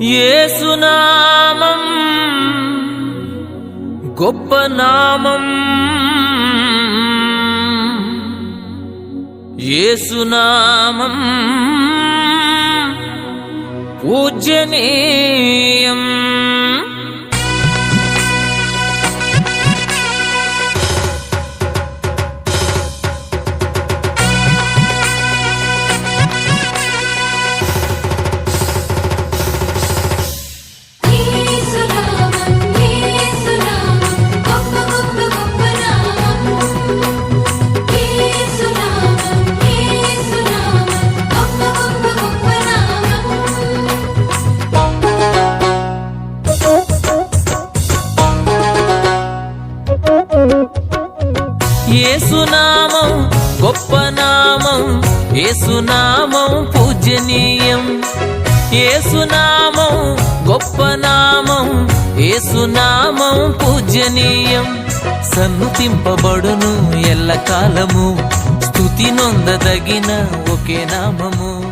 యేసునామం గొప్ప నామం, యేసునామం పూజ్యనీయం. యేసునామం గొప్ప నామం, యేసునామం పూజనీయం. యేసునామం గొప్ప నామం, యేసునామం పూజనీయం. సన్నుతింపబడును ఎల్లకాలము, స్తుతి నొందదగిన ఒకే నామము.